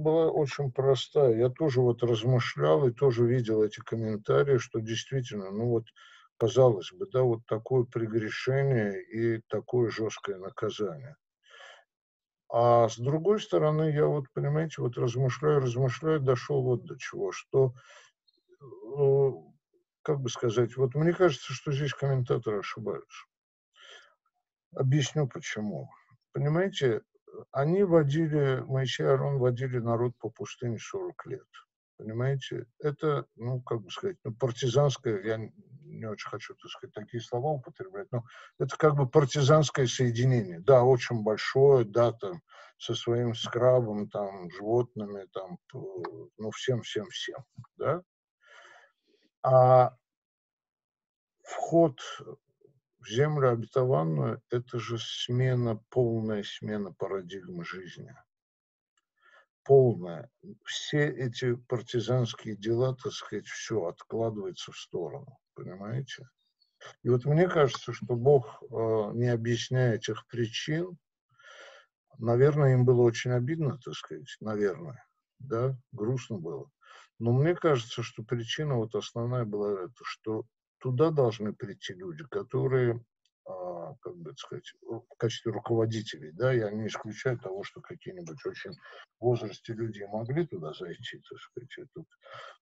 была очень простая. Я тоже вот размышлял и тоже видел эти комментарии, что действительно, ну вот, казалось бы, да, вот такое прегрешение и такое жесткое наказание. А с другой стороны, я вот, понимаете, вот размышляю, дошел вот до чего, что, э, как бы сказать, вот мне кажется, что здесь комментаторы ошибаются. Объясню почему. Понимаете, Моисей и Аарон водили народ по пустыне 40 лет. Понимаете, это, ну, как бы сказать, ну, партизанское, я не очень хочу, так сказать, такие слова употреблять, но это как бы партизанское соединение. Да, очень большое, да, там, со своим скрабом, там, животными, там, ну, всем, да. А вход в землю обетованную — это же полная смена парадигмы жизни. Полная. Все эти партизанские дела, так сказать, все откладывается в сторону, понимаете? И вот мне кажется, что Бог, не объясняя этих причин, наверное, им было очень обидно, так сказать, наверное, да, грустно было. Но мне кажется, что причина вот основная была эта, что туда должны прийти люди, которые, как бы сказать, в качестве руководителей, да, я не исключаю того, что какие-нибудь очень в возрасте люди могли туда зайти, так сказать,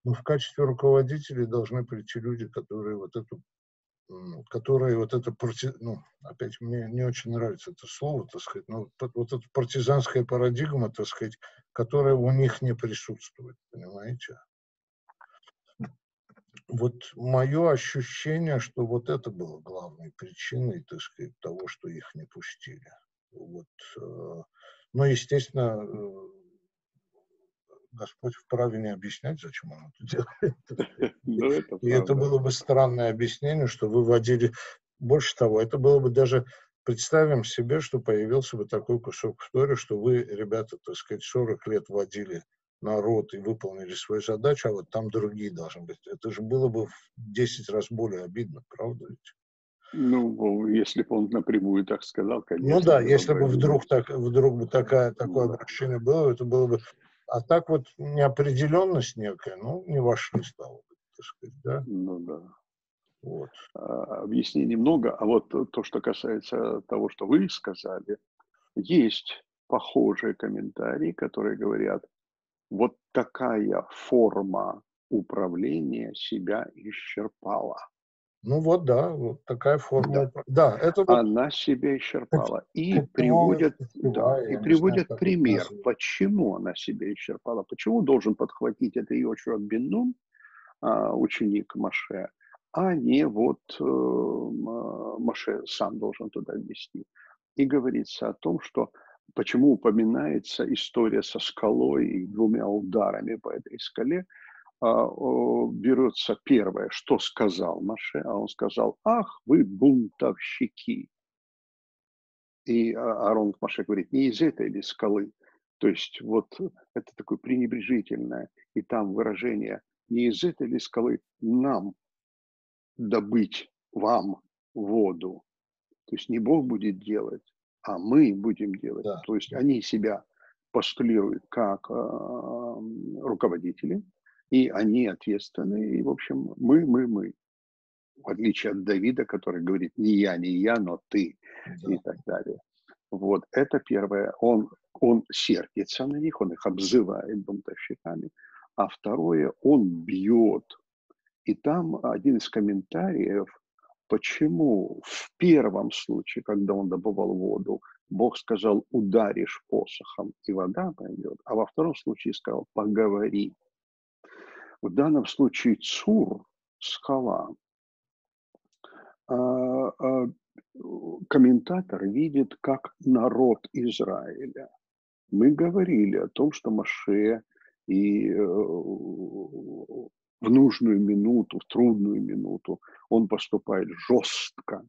но в качестве руководителей должны прийти люди, которые вот это ну, опять мне не очень нравится это слово, так сказать, но вот эта партизанская парадигма, так сказать, которая у них не присутствует, понимаете? Вот мое ощущение, что вот это было главной причиной, так сказать, того, что их не пустили. Вот, ну, естественно, Господь вправе не объяснять, зачем он это делает. Так сказать. Ну, это И это правда. было бы странное объяснение, что вы водили. Больше того, это было бы даже, представим себе, что появился бы такой кусок в Торе, что вы, ребята, так сказать, 40 лет водили народ и выполнили свою задачу, а вот там другие должны быть. Это же было бы в 10 раз более обидно, правда ведь? Ну, если бы он напрямую так сказал, Ну конечно, да, было если бы бы обидно. вдруг бы такое Да. обращение было, это было бы. А так вот неопределенность некая, ну, не вошли, стало быть, так сказать, да? Ну да. Вот. Объяснений много, а вот то, что касается того, что вы сказали, есть похожие комментарии, которые говорят, вот такая форма управления себя исчерпала. Ну вот, да, вот такая форма. Да, Да, это вот она себя исчерпала. И приводят, да, культивая, и я не знаю, приводят как это пример, назвать. почему она себя исчерпала, почему должен подхватить это Йошуа бен Нун, ученик Моше, а не вот Моше сам должен туда ввести. И говорится о том, что почему упоминается история со скалой и двумя ударами по этой скале, берется первое, что сказал Моше, а он сказал, ах, вы бунтовщики. И Аарон к Моше говорит, не из этой ли скалы? То есть вот это такое пренебрежительное. И там выражение, не из этой ли скалы нам добыть вам воду. То есть не Бог будет делать, а мы будем делать. Да, То есть да, они себя постулируют как руководители, и они ответственны, и, в общем, мы. В отличие от Давида, который говорит не я, но ты, и да. так далее. Вот, это первое. Он сердится на них, он их обзывает бунтовщиками. А второе, он бьет. И там один из комментариев, почему в первом случае, когда он добывал воду, Бог сказал, ударишь посохом, и вода пойдет, а во втором случае сказал, поговори. В данном случае Цур, скала, а, а, комментатор видит как народ Израиля. Мы говорили о том, что Моше и в нужную минуту, в трудную минуту он поступает жестко.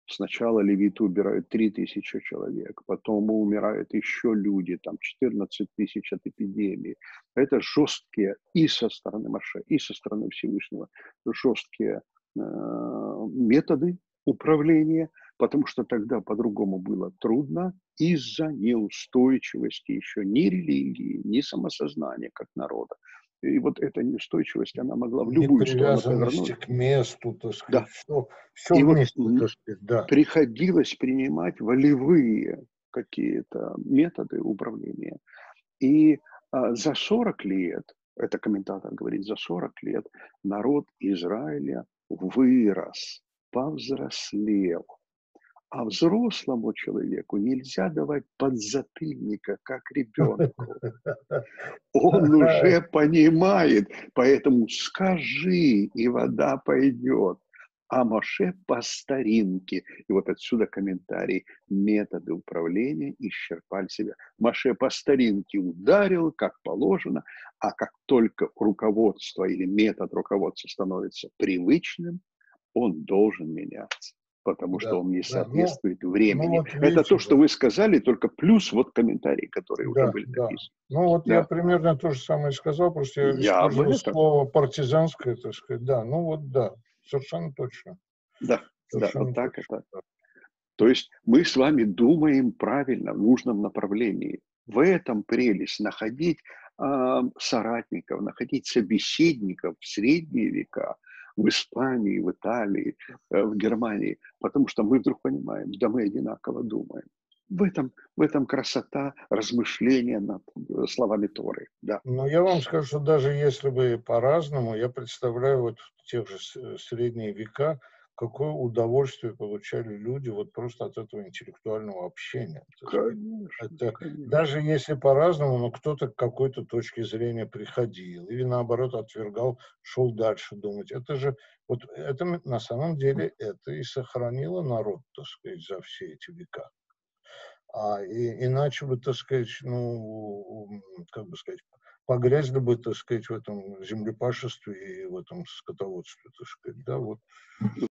Сначала левиты убирают 3000 человек, потом умирают еще люди, там 14 тысяч от эпидемии. Это жесткие и со стороны Моше, и со стороны Всевышнего, жесткие методы управления, потому что тогда по-другому было трудно из-за неустойчивости еще ни религии, ни самосознания как народа. И вот эта неустойчивость, она могла в любую сторону Непривязанности повернуть. к месту, так сказать, Да. все И вот вместе, так сказать, да. приходилось принимать волевые какие-то методы управления. И за 40 лет, это комментатор говорит, за 40 лет народ Израиля вырос, повзрослел. А взрослому человеку нельзя давать подзатыльника, как ребенку. Он уже понимает, поэтому скажи, и вода пойдет. А Моше по старинке. И вот отсюда комментарий. Методы управления исчерпали себя. Моше по старинке ударил, как положено, а как только руководство или метод руководства становится привычным, он должен меняться, потому что Да, он не да. соответствует Ну времени. вот Это видите, то, что вы сказали, только плюс вот комментарии, которые уже да, были да. написаны. Ну вот я Да. примерно то же самое сказал, просто я Я об использовал этом. слово партизанское, так сказать. Да, ну вот да, совершенно точно. Да, да, вот Совершенно так точно. это. Да. То есть мы с вами думаем правильно, в нужном направлении. В этом прелесть находить соратников, находить собеседников в средние века, в Испании, в Италии, в Германии, потому что мы вдруг понимаем, да мы одинаково думаем. В этом красота размышления над словами Торы. Да. Но я вам скажу, что даже если бы по-разному, я представляю вот в тех же средние века, какое удовольствие получали люди вот просто от этого интеллектуального общения, так сказать. Конечно, Это конечно. даже если по-разному, но кто-то к какой-то точке зрения приходил или наоборот отвергал, шел дальше думать. Это же вот это на самом деле это и сохранило народ, так сказать, за все эти века. Иначе бы, так сказать, ну, как бы сказать, погрязли бы, так сказать, в этом землепашестве и в этом скотоводстве, так сказать, да, вот.